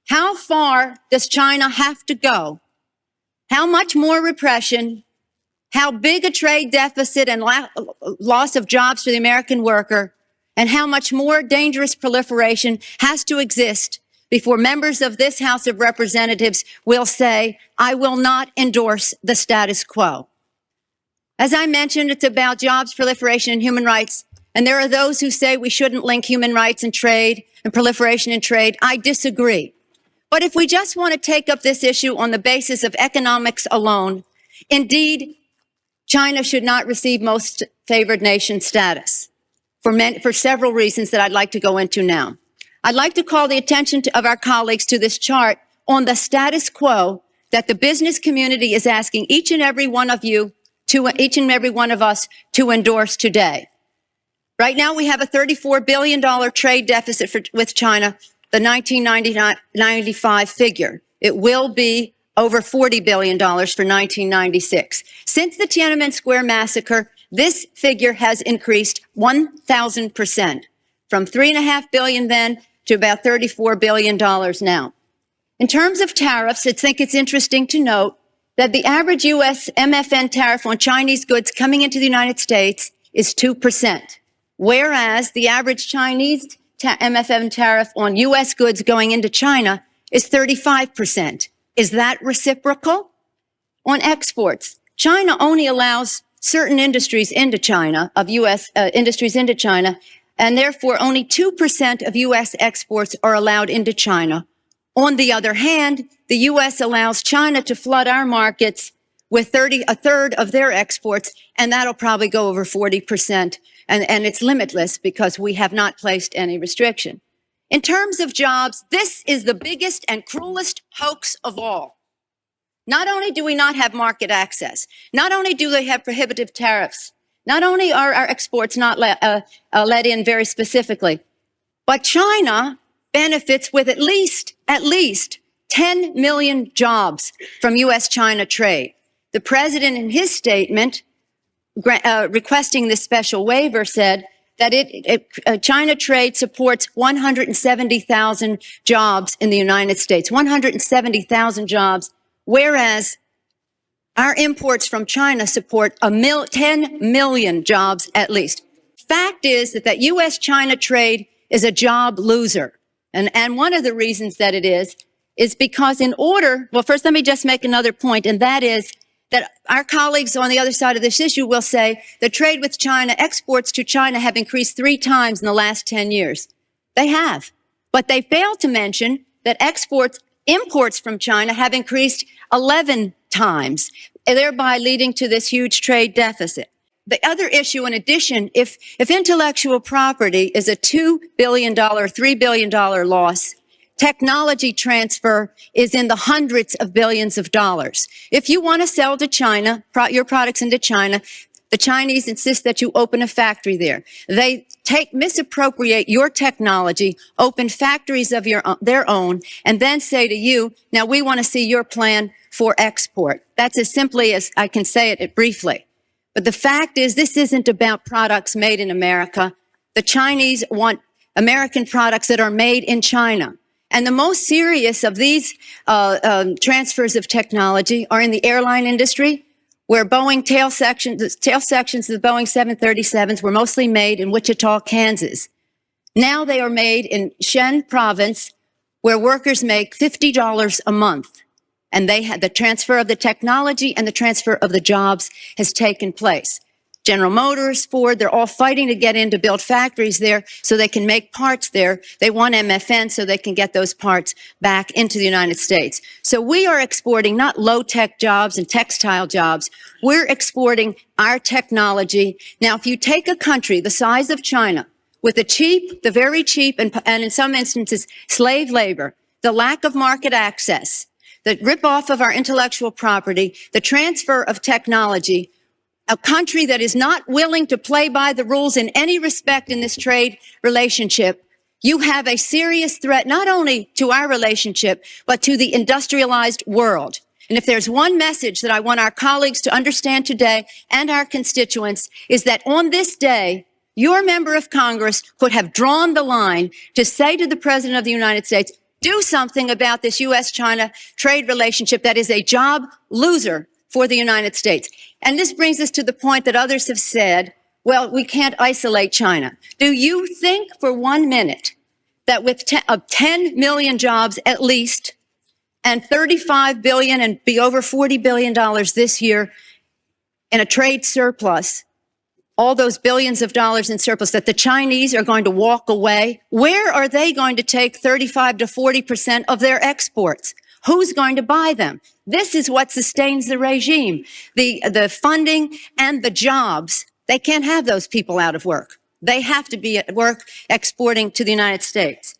How far does China have to go? How much more repression? How big a trade deficit and loss of jobs for the American worker? And how much more dangerous proliferation has to exist before members of this House of Representatives will say, I will not endorse the status quo? As I mentioned, it's about jobs, proliferation, and human rights. And there are those who say we shouldn't link human rights and trade and proliferation and trade. I disagree. But if we just want to take up this issue on the basis of economics alone, indeed, China should not receive most favored nation status for several reasons that I'd like to go into now. I'd like to call the attention of our colleagues to this chart on the status quo that the business community is asking each and every one of us to endorse today. Right now, we have a $34 billion trade deficit with China, the 1995 figure. It will be over $40 billion for 1996. Since the Tiananmen Square massacre, this figure has increased 1,000%, from $3.5 billion then to about $34 billion now. In terms of tariffs, I think it's interesting to note that the average U.S. MFN tariff on Chinese goods coming into the United States is 2%, whereas the average Chinese MFN tariff on U.S. goods going into China is 35%. Is that reciprocal? On exports, China only allows certain industries into China, of U.S. Industries into China, and therefore only 2% of U.S. exports are allowed into China. On the other hand, the U.S. allows China to flood our markets with a third of their exports, and that'll probably go over 40%. And it's limitless because we have not placed any restriction. In terms of jobs, this is the biggest and cruelest hoax of all. Not only do we not have market access, not only do they have prohibitive tariffs, not only are our exports not let in very specifically, but China benefits with at least 10 million jobs from U.S.-China trade. The president, in his statement, requesting this special waiver, said that China trade supports 170,000 jobs in the United States, 170,000 jobs, whereas our imports from China support 10 million jobs at least. Fact is that U.S.-China trade is a job loser. And one of the reasons that it is because well, first let me just make another point, and that is that our colleagues on the other side of this issue will say that trade with China, exports to China have increased 3 times in the last 10 years. They have. But they fail to mention that imports from China have increased 11 times, thereby leading to this huge trade deficit. The other issue, in addition, if intellectual property is a $2 billion, $3 billion loss, technology transfer is in the hundreds of billions of dollars. If you want to sell to China, your products into China, the Chinese insist that you open a factory there. They misappropriate your technology, open factories of their own, and then say to you, now we want to see your plan for export. That's as simply as I can say it briefly. But the fact is, this isn't about products made in America. The Chinese want American products that are made in China. And the most serious of these transfers of technology are in the airline industry, where Boeing tail sections of the Boeing 737s were mostly made in Wichita, Kansas. Now they are made in Shen province, where workers make $50 a month. And the transfer of the technology and the transfer of the jobs has taken place. General Motors, Ford, they're all fighting to get in to build factories there so they can make parts there. They want MFN so they can get those parts back into the United States. So we are exporting not low-tech jobs and textile jobs. We're exporting our technology. Now, if you take a country the size of China with the very cheap, and in some instances, slave labor, the lack of market access, the rip-off of our intellectual property, the transfer of technology, a country that is not willing to play by the rules in any respect in this trade relationship, you have a serious threat not only to our relationship, but to the industrialized world. And if there's one message that I want our colleagues to understand today and our constituents, is that on this day, your member of Congress could have drawn the line to say to the President of the United States, Do something about this U.S.-China trade relationship that is a job loser for the United States. And this brings us to the point that others have said, well, we can't isolate China. Do you think for 1 minute that with 10 million jobs at least, and $35 billion and be over $40 billion this year in a trade surplus, all those billions of dollars in surplus, that the Chinese are going to walk away? Where are they going to take 35 to 40% of their exports? Who's going to buy them? This is what sustains the regime. The funding and the jobs. They can't have those people out of work. They have to be at work exporting to the United States.